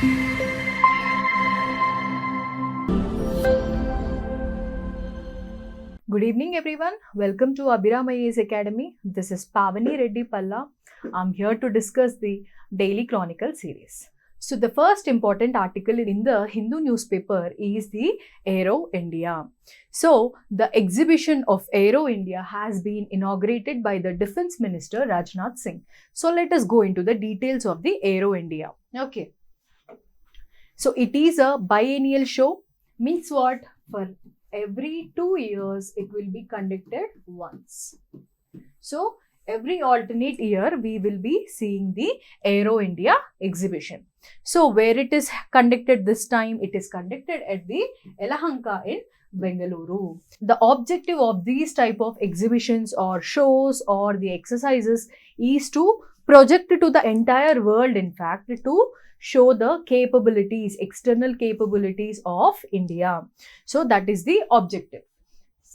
Good evening everyone. Welcome to ABHIRAM IAS Academy. This is Pavani Reddy Palla. I'm here to discuss the Daily Chronicle series. So the first important article in the Hindu newspaper is the Aero India. So the exhibition of Aero India has been inaugurated by the Defence Minister Rajnath Singh. So let us go into the details of the Aero India. Okay. So it is a biennial show. Means what? For every 2 years it will be conducted once. So every alternate year we will be seeing the Aero India exhibition. So where it is conducted this time? It is conducted at the Yelahanka in Bengaluru. The objective of these type of exhibitions or shows or the exercises is to project to the entire world, in fact, to show the capabilities, external capabilities of India. So that is the objective.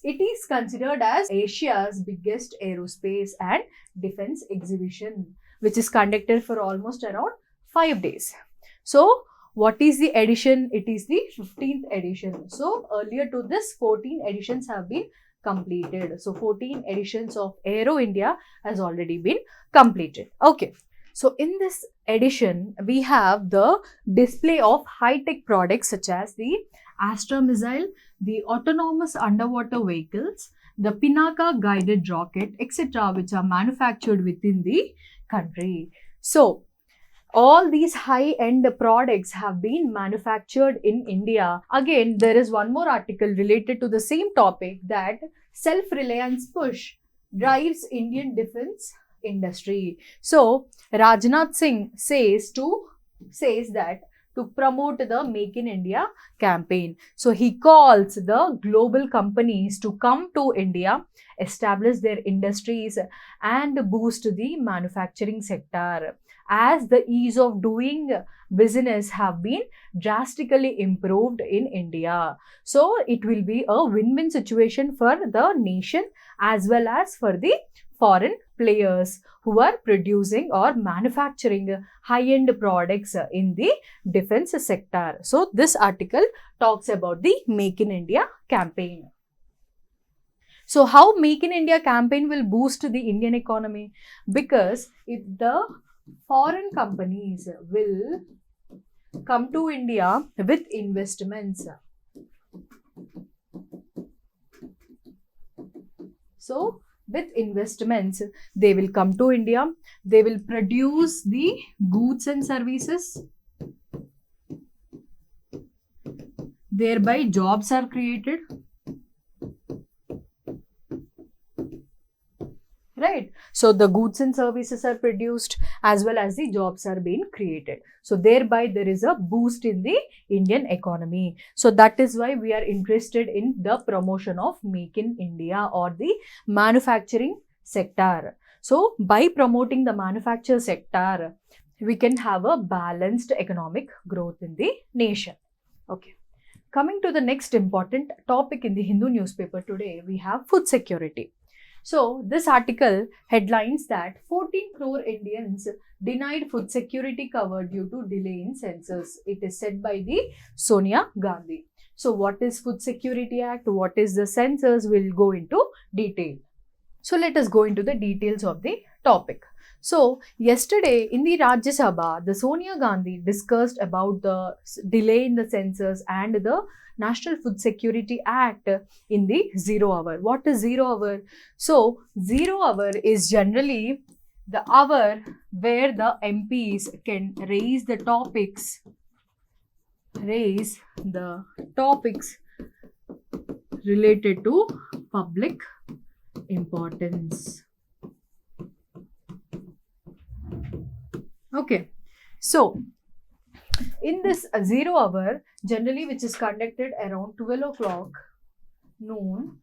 It is considered as Asia's biggest aerospace and defense exhibition, which is conducted for almost around 5 days. So what is the edition? It is the 15th edition. So earlier to this, 14 editions have been completed. So 14 editions of Aero India has already been completed. Okay. So in this edition, we have the display of high-tech products such as the Astra missile, the autonomous underwater vehicles, the Pinaka guided rocket, etc., which are manufactured within the country. So all these high-end products have been manufactured in India. Again, there is one more article related to the same topic, that self-reliance push drives Indian defense industry. So Rajnath Singh says that to promote the Make in India campaign. So he calls the global companies to come to India, establish their industries and boost the manufacturing sector, as the ease of doing business have been drastically improved in India. So it will be a win-win situation for the nation as well as for the foreign players who are producing or manufacturing high-end products in the defense sector. So this article talks about the Make in India campaign. So how Make in India campaign will boost the Indian economy? Because if the foreign companies will come to India with investments, so with investments, they will come to India, they will produce the goods and services, thereby jobs are created, right? So the goods and services are produced as well as the jobs are being created. So thereby there is a boost in the Indian economy. So that is why we are interested in the promotion of Make in India or the manufacturing sector. So by promoting the manufacturing sector, we can have a balanced economic growth in the nation. Okay. Coming to the next important topic in the Hindu newspaper today, we have food security. So this article headlines that 14 crore Indians denied food security cover due to delay in census. It is said by the Sonia Gandhi. So what is Food Security Act? What is the census? We'll go into detail. So let us go into the details of the topic. So yesterday in the Rajya Sabha, the Sonia Gandhi discussed about the delay in the census and the National Food Security Act in the 0 hour. What is 0 hour? So 0 hour is generally the hour where the MPs can raise the topics related to public importance. Okay, so in this 0 hour, generally which is conducted around 12 o'clock noon.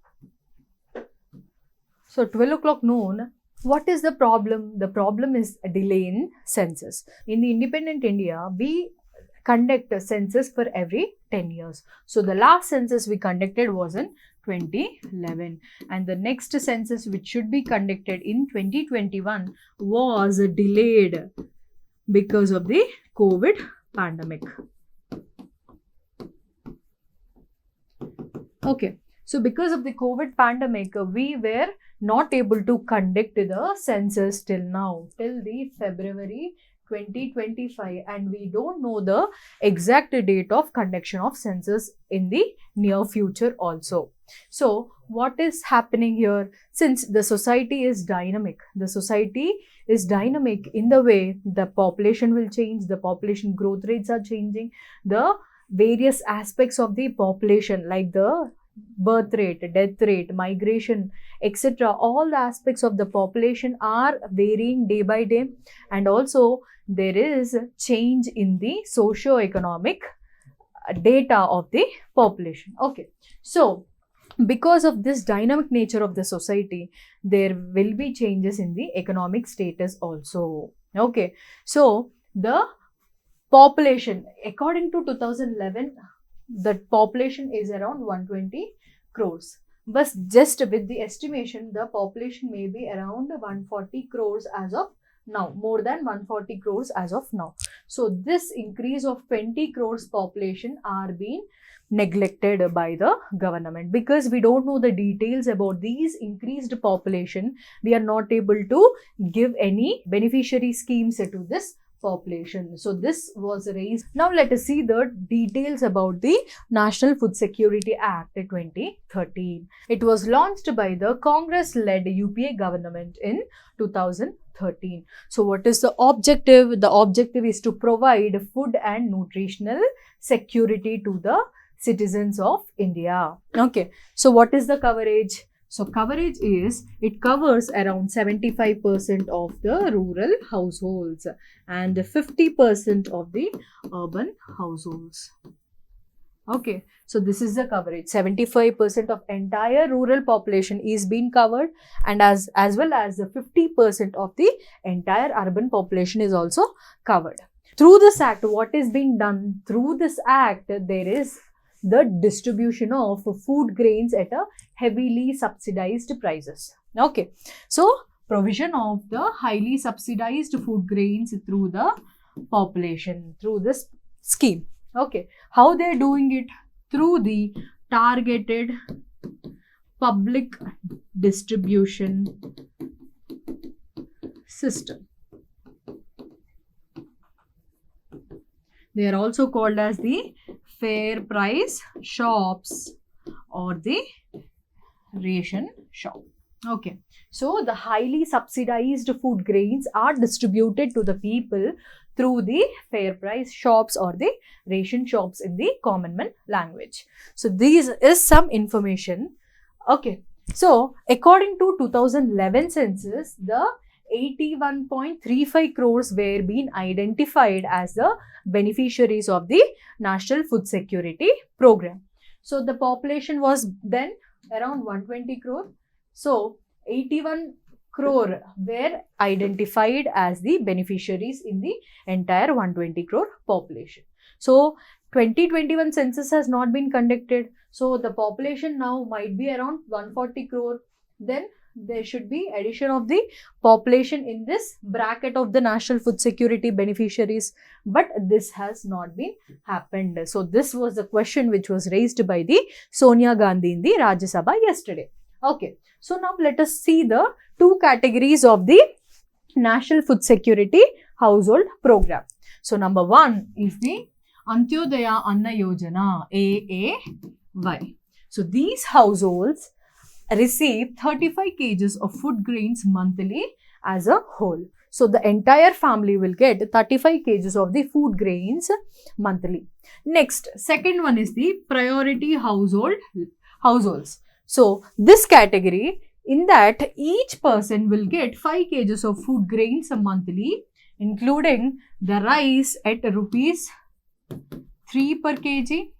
So 12 o'clock noon, what is the problem? The problem is a delay in census. In the independent India, we conduct a census for every 10 years. So the last census we conducted was in 2011, and the next census which should be conducted in 2021 was delayed because of the COVID pandemic. Okay, so because of the COVID pandemic, we were not able to conduct the census till now, till the February 2025, and we don't know the exact date of conduction of census in the near future also. So what is happening here? Since the society is dynamic, in the way the population will change, the population growth rates are changing, the various aspects of the population like the birth rate, death rate, migration, etc. All the aspects of the population are varying day by day, and also there is a change in the socio-economic data of the population. Okay, so because of this dynamic nature of the society, there will be changes in the economic status also. Okay, so the population, according to 2011, the population is around 120 crores. But just with the estimation, the population may be around 140 crores as of now, more than 140 crores as of now. So this increase of 20 crores population are being neglected by the government. Because we don't know the details about these increased population, we are not able to give any beneficiary schemes to this population. So this was raised. Now let us see the details about the National Food Security Act 2013. It was launched by the Congress-led UPA government in 2013. So what is the objective? The objective is to provide food and nutritional security to the citizens of India. Okay, so what is the coverage? So coverage is, it covers around 75% of the rural households and 50% of the urban households. Okay, so this is the coverage. 75% of entire rural population is being covered, and as well as the 50% of the entire urban population is also covered. Through this act, what is being done? Through this act, there is the distribution of food grains at a heavily subsidized prices. Okay, so provision of the highly subsidized food grains through the population, through this scheme. Okay, how they are doing it? Through the targeted public distribution system. They are also called as the fair price shops or the ration shop. Okay, so the highly subsidized food grains are distributed to the people through the fair price shops or the ration shops in the common man language. So this is some information. Okay, so according to 2011 census, the 81.35 crores were being identified as the beneficiaries of the National Food Security Program. So the population was then around 120 crore. So 81 crore were identified as the beneficiaries in the entire 120 crore population. So 2021 census has not been conducted. So the population now might be around 140 crore. Then there should be addition of the population in this bracket of the National Food Security beneficiaries, but this has not been happened. So this was the question which was raised by the Sonia Gandhi in the Rajya Sabha yesterday. Okay, so now let us see the two categories of the National Food Security Household Program. So number one is the Antyodaya Anna Yojana, AAY. So these households receive 35 kgs of food grains monthly as a whole. So the entire family will get 35 kgs of the food grains monthly. Next, second one is the priority households. So this category, in that each person will get 5 kgs of food grains monthly, including the rice at rupees 3 per kg,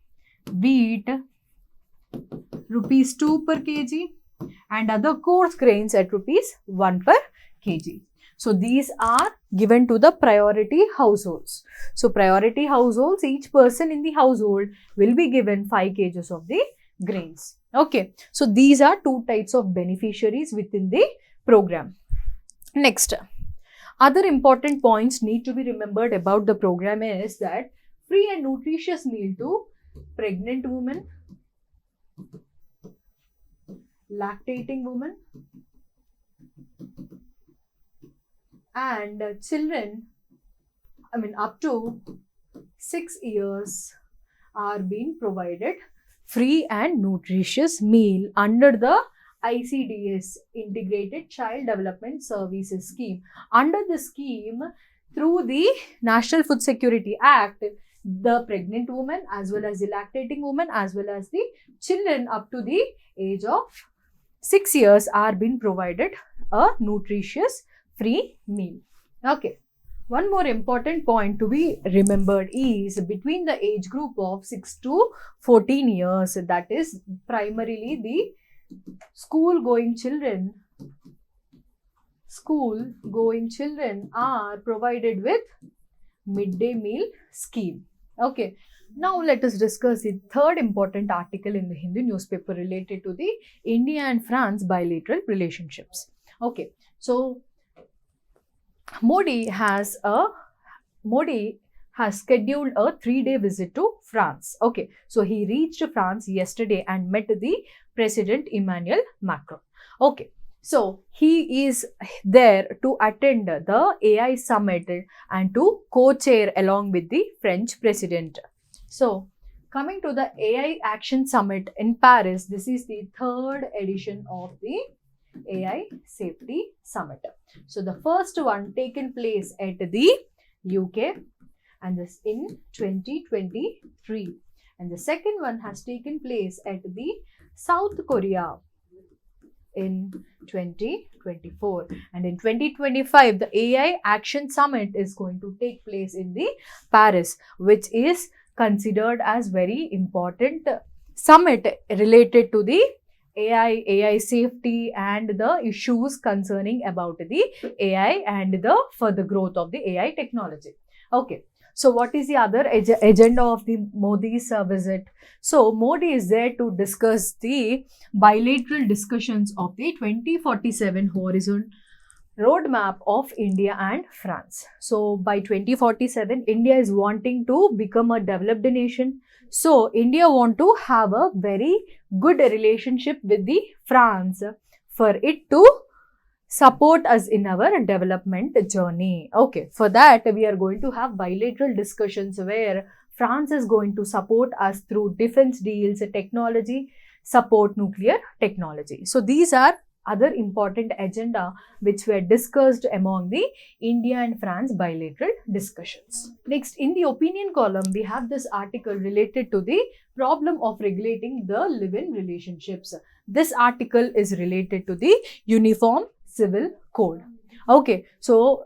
wheat rupees 2 per kg, and other coarse grains at rupees 1 per kg. So these are given to the priority households. So priority households, each person in the household will be given 5 kgs of the grains. Okay, so these are two types of beneficiaries within the program. Next, other important points need to be remembered about the program is that free and nutritious meal to pregnant women, lactating women, and children, up to 6 years are being provided free and nutritious meal under the ICDS, Integrated Child Development Services Scheme. Under the scheme, through the National Food Security Act, the pregnant woman as well as the lactating woman as well as the children up to the age of 6 years are being provided a nutritious free meal. Okay. One more important point to be remembered is between the age group of 6 to 14 years, that is primarily the school-going children are provided with midday meal scheme. Okay. Now let us discuss the third important article in the Hindu newspaper related to the India and France bilateral relationships. Okay. So Modi has scheduled a 3-day visit to France. Okay, so he reached France yesterday and met the President Emmanuel Macron. Okay, so he is there to attend the AI summit and to co-chair along with the French President. So coming to the AI Action Summit in Paris, this is the third edition of the AI Safety Summit. So the first one taken place at the UK and this in 2023, and the second one has taken place at the South Korea in 2024, and in 2025 the AI Action Summit is going to take place in the Paris, which is considered as very important summit related to the AI safety and the issues concerning about the AI and the further growth of the AI technology. Okay, so what is the other agenda of the Modi's visit? So Modi is there to discuss the bilateral discussions of the 2047 Horizon roadmap of India and France. So by 2047, India is wanting to become a developed nation. So India want to have a very good relationship with the France for it to support us in our development journey. Okay, for that we are going to have bilateral discussions where France is going to support us through defense deals, technology, support nuclear technology. So these are other important agenda which were discussed among the India and France bilateral discussions. Next, in the opinion column, we have this article related to the problem of regulating the live-in relationships. This article is related to the Uniform Civil Code. Okay, so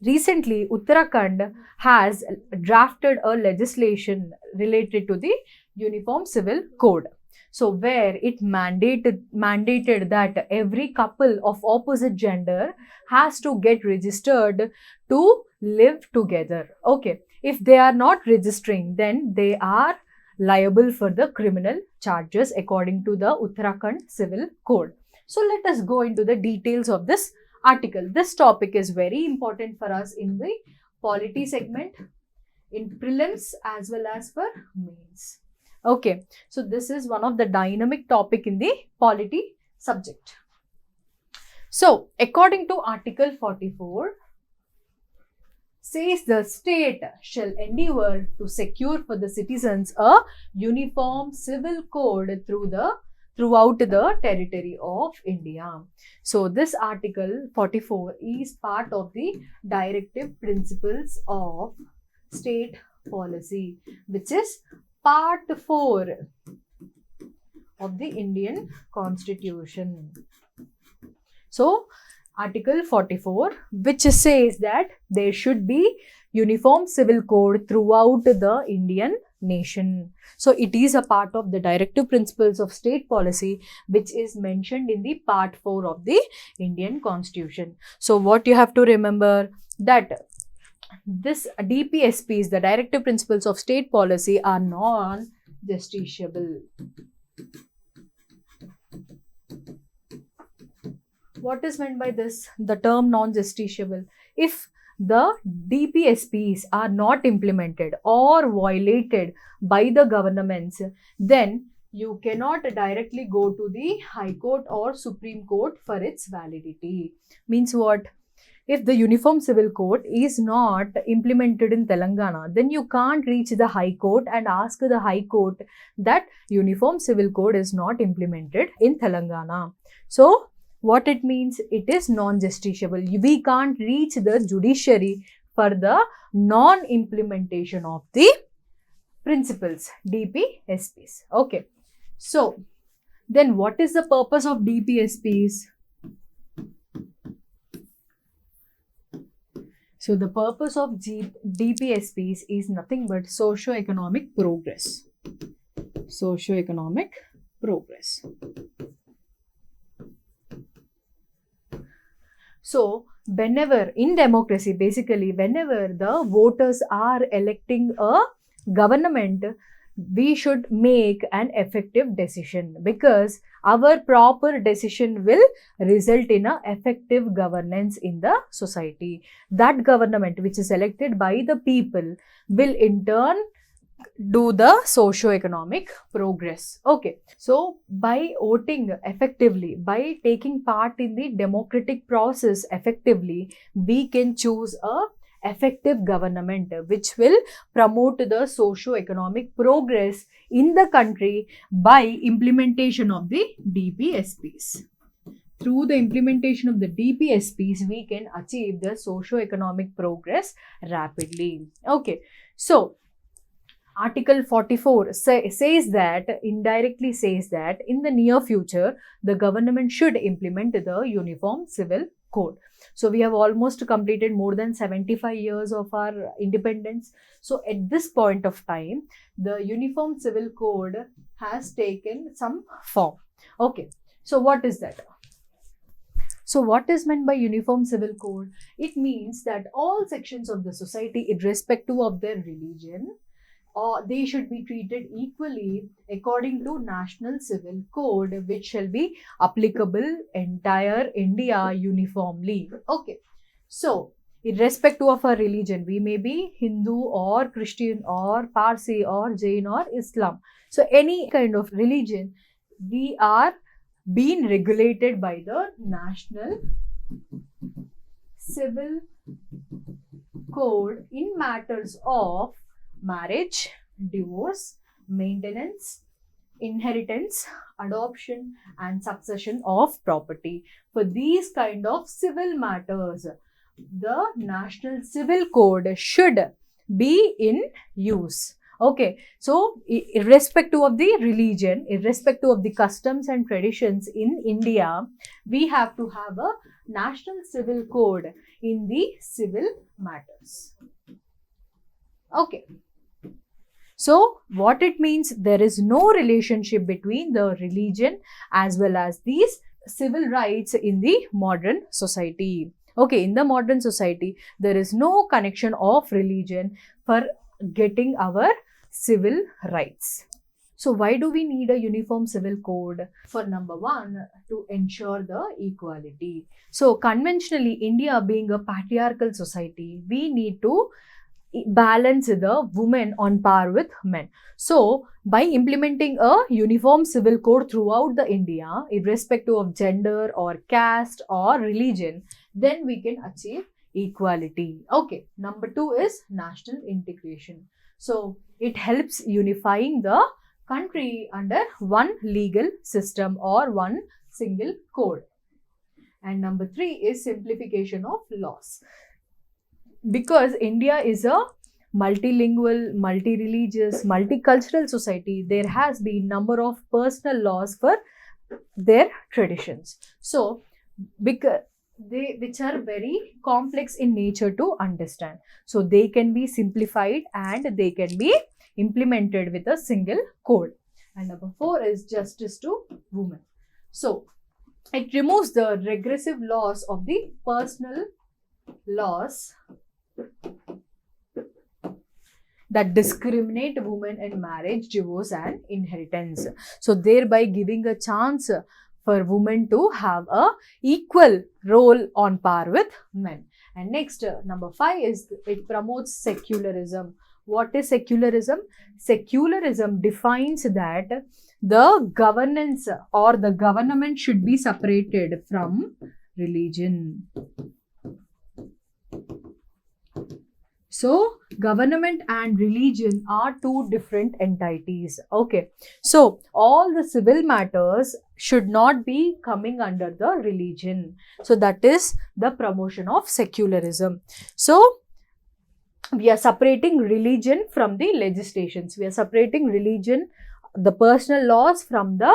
recently Uttarakhand has drafted a legislation related to the Uniform Civil Code. So where it mandated that every couple of opposite gender has to get registered to live together. Okay, if they are not registering, then they are liable for the criminal charges according to the Uttarakhand Civil Code. So let us go into the details of this article. This topic is very important for us in the polity segment, in prelims as well as for mains. Okay, so this is one of the dynamic topic in the polity subject. So, according to Article 44, says the state shall endeavour to secure for the citizens a uniform civil code throughout the territory of India. So, this Article 44 is part of the directive principles of state policy, which is Part 4 of the Indian Constitution. So, Article 44, which says that there should be uniform civil code throughout the Indian nation. So, it is a part of the directive principles of state policy, which is mentioned in the Part 4 of the Indian Constitution. So, what you have to remember that this DPSPs, the directive principles of state policy, are non-justiciable. What is meant by this? The term non-justiciable. If the DPSPs are not implemented or violated by the governments, then you cannot directly go to the High Court or Supreme Court for its validity. Means what? If the Uniform Civil Code is not implemented in Telangana, then you can't reach the High Court and ask the High Court that Uniform Civil Code is not implemented in Telangana. So, what it means? It is non-justiciable. We can't reach the judiciary for the non-implementation of the principles, DPSPs. Okay. So, then what is the purpose of DPSPs? So, the purpose of DPSPs is nothing but socio-economic progress. Socio-economic progress. So, whenever in democracy, basically, whenever the voters are electing a government, we should make an effective decision, because our proper decision will result in a effective governance in the society. That government which is elected by the people will in turn do the socio-economic progress. Okay, so by voting effectively, by taking part in the democratic process effectively, we can choose a effective government which will promote the socio-economic progress in the country by implementation of the DPSPs. Through the implementation of the DPSPs, we can achieve the socio-economic progress rapidly. Okay, so Article 44 says that, indirectly says that in the near future, the government should implement the Uniform Civil Code. So, we have almost completed more than 75 years of our independence. So, at this point of time, the Uniform Civil Code has taken some form. Okay, so what is that? So, what is meant by Uniform Civil Code? It means that all sections of the society, irrespective of their religion, they should be treated equally according to National Civil Code, which shall be applicable entire India uniformly. Okay, so irrespective of our religion, we may be Hindu or Christian or Parsi or Jain or Islam. So any kind of religion, we are being regulated by the National Civil Code in matters of marriage, divorce, maintenance, inheritance, adoption, and succession of property. For these kind of civil matters, the National Civil Code should be in use. Okay, so irrespective of the religion, irrespective of the customs and traditions in India, we have to have a National Civil Code in the civil matters. Okay. So, what it means, there is no relationship between the religion as well as these civil rights in the modern society. Okay, in the modern society, there is no connection of religion for getting our civil rights. So, why do we need a uniform civil code? For number one, to ensure the equality. So, conventionally, India being a patriarchal society, we need to balance the women on par with men. So, by implementing a uniform civil code throughout the India, irrespective of gender or caste or religion, then we can achieve equality. Okay, number two is national integration. So, it helps unifying the country under one legal system or one single code. And number three is simplification of laws. Because India is a multilingual, multi-religious, multicultural society, there has been number of personal laws for their traditions. So, because which are very complex in nature to understand. So, they can be simplified and they can be implemented with a single code. And number four is justice to women. So, it removes the regressive laws of the personal laws that discriminate women in marriage, divorce, and inheritance. So, thereby giving a chance for women to have a equal role on par with men. And next, number 5 is it promotes secularism. What is secularism? Secularism defines that the governance or the government should be separated from religion. So, government and religion are two different entities. Okay. So, all the civil matters should not be coming under the religion. So, that is the promotion of secularism. So, we are separating religion from the legislations. We are separating religion, the personal laws from the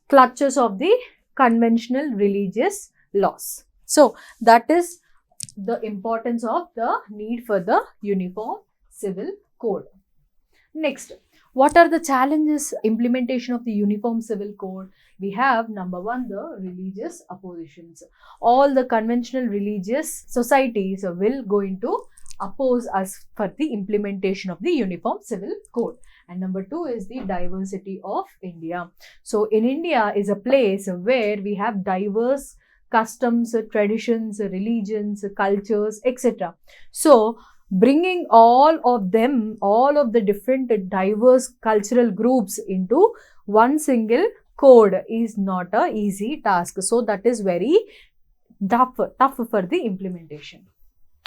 clutches of the conventional religious laws. So, that is the importance of the need for the uniform civil code. Next, what are the challenges implementation of the uniform civil code? We have number 1, the religious oppositions. All the conventional religious societies will going to oppose us for the implementation of the uniform civil code. And number 2 is the diversity of India. So in India is a place where we have diverse customs, traditions, religions, cultures, etc. So bringing all of them, all of the different diverse cultural groups into one single code is not a easy task. So that is very tough for the implementation.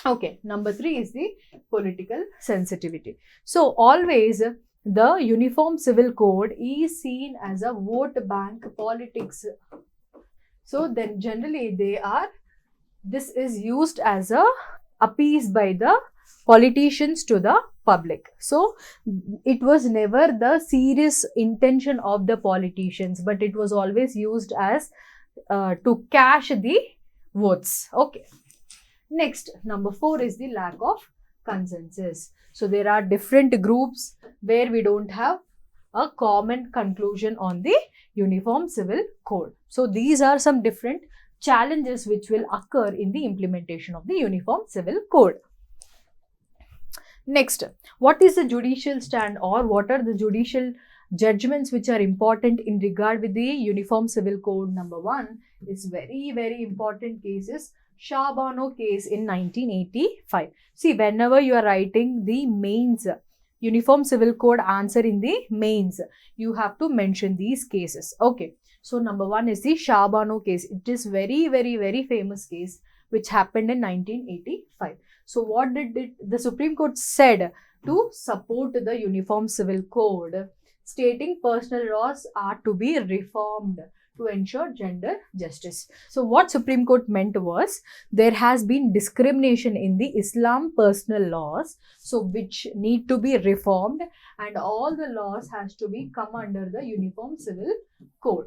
Okay, number 3 is the political sensitivity. So always the uniform civil code is seen as a vote bank politics. So then generally this is used as a appease by the politicians to the public. So it was never the serious intention of the politicians, but it was always used as to cash the votes. Okay. Next, number 4 is the lack of consensus. So there are different groups where we don't have a common conclusion on the uniform civil code. So these are some different challenges which will occur in the implementation of the uniform civil code. Next, what is the judicial stand, or what are the judicial judgments which are important in regard with the uniform civil code? Number 1 is very, very important cases. Shabano case in 1985. See, whenever you are writing the mains, uniform civil code answer in the mains, you have to mention these cases. Okay. So number 1 is the Shabano case. It is very, very, very famous case which happened in 1985. So what did the Supreme Court said to support the uniform civil code, stating personal laws are to be reformed to ensure gender justice. So what Supreme Court meant was, there has been discrimination in the Islam personal laws, so which need to be reformed, and all the laws has to be come under the uniform civil code.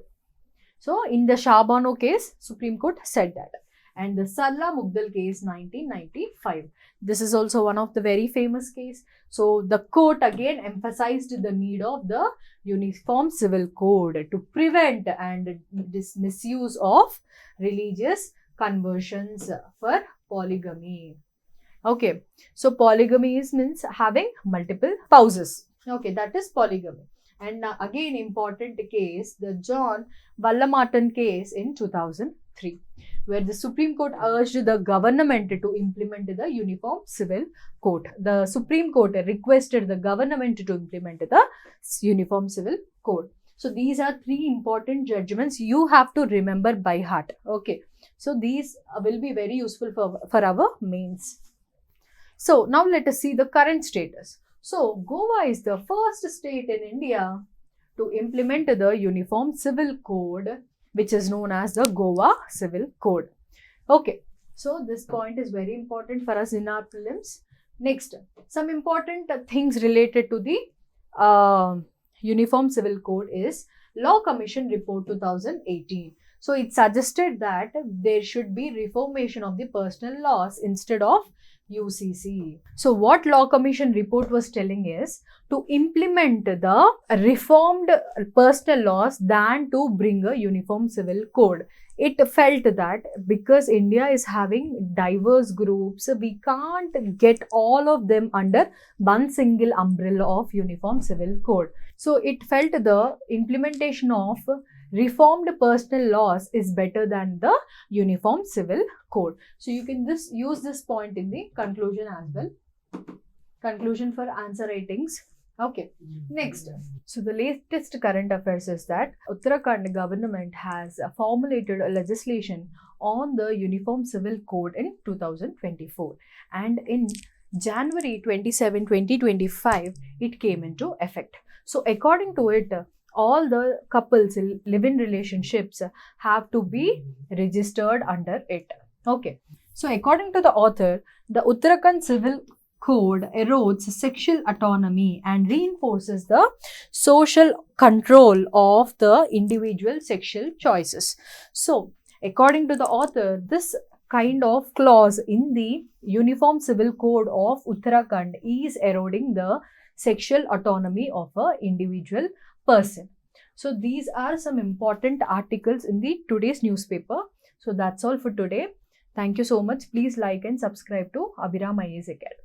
So in the Shabano case, Supreme Court said that. And the Sarla Mugdal case 1995. This is also one of the very famous case. So the court again emphasized the need of the uniform civil code to prevent and this misuse of religious conversions for polygamy. Okay, so polygamy means having multiple spouses. Okay, that is polygamy. And again important case, the John Vallamartin case in 2003, where the Supreme Court urged the government to implement the uniform civil code. The Supreme Court requested the government to implement the uniform civil code. So these are 3 important judgments you have to remember by heart. Okay, so these will be very useful for our mains. So now let us see the current status. So Goa is the first state in India to implement the uniform civil code, which is known as the Goa Civil Code. Okay, so this point is very important for us in our prelims. Next, some important things related to the Uniform Civil Code is Law Commission Report 2018. So it suggested that there should be reformation of the personal laws instead of UCC. So what Law Commission report was telling is to implement the reformed personal laws than to bring a uniform civil code. It felt that because India is having diverse groups, we can't get all of them under one single umbrella of uniform civil code. So it felt the implementation of reformed personal laws is better than the Uniform Civil Code. So you can just use this point in the conclusion as well. Conclusion for answer ratings. Okay, next. So the latest current affairs is that Uttarakhand government has formulated a legislation on the Uniform Civil Code in 2024, and in January 27, 2025, it came into effect. So according to it, all the couples in live-in relationships have to be registered under it. Okay. So according to the author, the Uttarakhand Civil Code erodes sexual autonomy and reinforces the social control of the individual sexual choices. So according to the author, this kind of clause in the Uniform Civil Code of Uttarakhand is eroding the sexual autonomy of an individual person. So these are some important articles in the today's newspaper. So that's all for today. Thank you so much. Please like and subscribe to ABHIRAM IAS Academy.